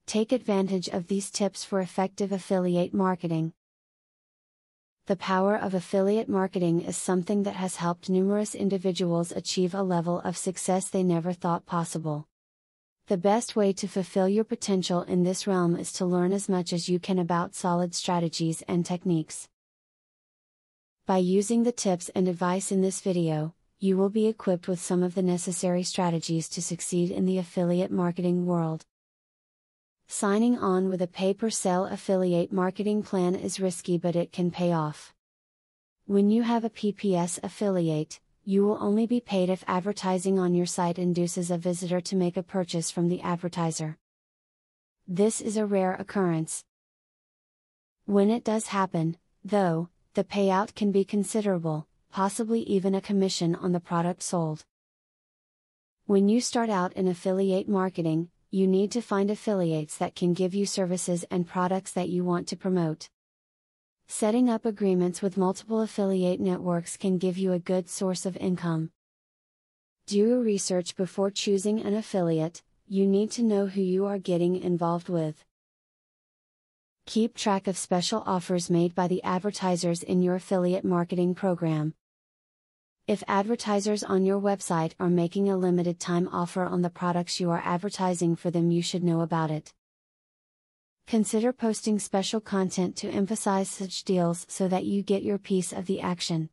Take advantage of these tips for effective affiliate marketing. The power of affiliate marketing is something that has helped numerous individuals achieve a level of success they never thought possible. The best way to fulfill your potential in this realm is to learn as much as you can about solid strategies and techniques. By using the tips and advice in this video, you will be equipped with some of the necessary strategies to succeed in the affiliate marketing world. Signing on with a pay-per-sale affiliate marketing plan is risky, but it can pay off. When you have a PPS affiliate, you will only be paid if advertising on your site induces a visitor to make a purchase from the advertiser. This is a rare occurrence. When it does happen, though, the payout can be considerable, possibly even a commission on the product sold. When you start out in affiliate marketing, you need to find affiliates that can give you services and products that you want to promote. Setting up agreements with multiple affiliate networks can give you a good source of income. Do your research before choosing an affiliate. You need to know who you are getting involved with. Keep track of special offers made by the advertisers in your affiliate marketing program. If advertisers on your website are making a limited time offer on the products you are advertising for them, you should know about it. Consider posting special content to emphasize such deals so that you get your piece of the action.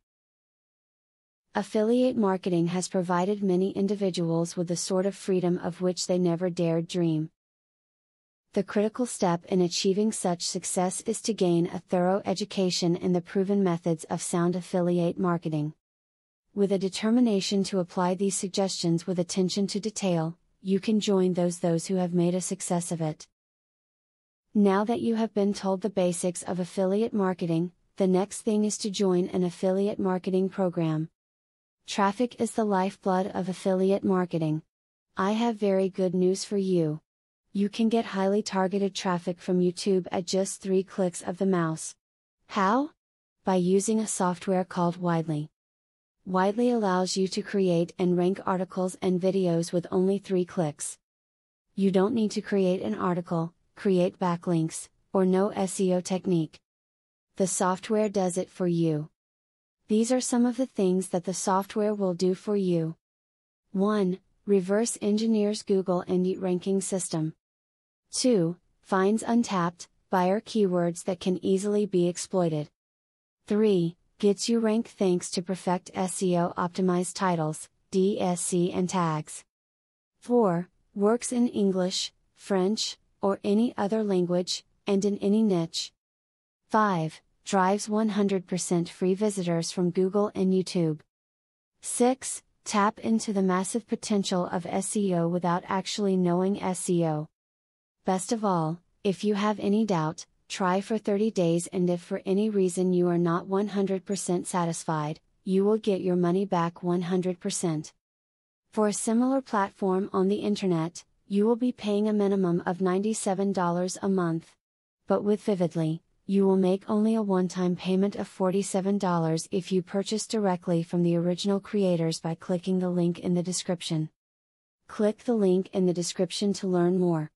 Affiliate marketing has provided many individuals with the sort of freedom of which they never dared dream. The critical step in achieving such success is to gain a thorough education in the proven methods of sound affiliate marketing. With a determination to apply these suggestions with attention to detail, you can join those who have made a success of it. Now that you have been told the basics of affiliate marketing, the next thing is to join an affiliate marketing program. Traffic is the lifeblood of affiliate marketing. I have very good news for you. You can get highly targeted traffic from YouTube at just 3 clicks of the mouse. How? By using a software called Widely. Widely allows you to create and rank articles and videos with only 3 clicks. You don't need to create an article, create backlinks, or know SEO technique. The software does it for you. These are some of the things that the software will do for you. 1. Reverse engineers Google and ranking system. 2. Finds untapped buyer keywords that can easily be exploited. 3. Gets you ranked thanks to perfect SEO optimized titles, DSC and tags. 4. Works in English, French, or any other language, and in any niche. 5. Drives 100% free visitors from Google and YouTube. 6. Tap into the massive potential of SEO without actually knowing SEO. Best of all, if you have any doubt, try for 30 days, and if for any reason you are not 100% satisfied, you will get your money back 100%. For a similar platform on the internet, you will be paying a minimum of $97 a month. But with Vividly, you will make only a one-time payment of $47 if you purchase directly from the original creators by clicking the link in the description. Click the link in the description to learn more.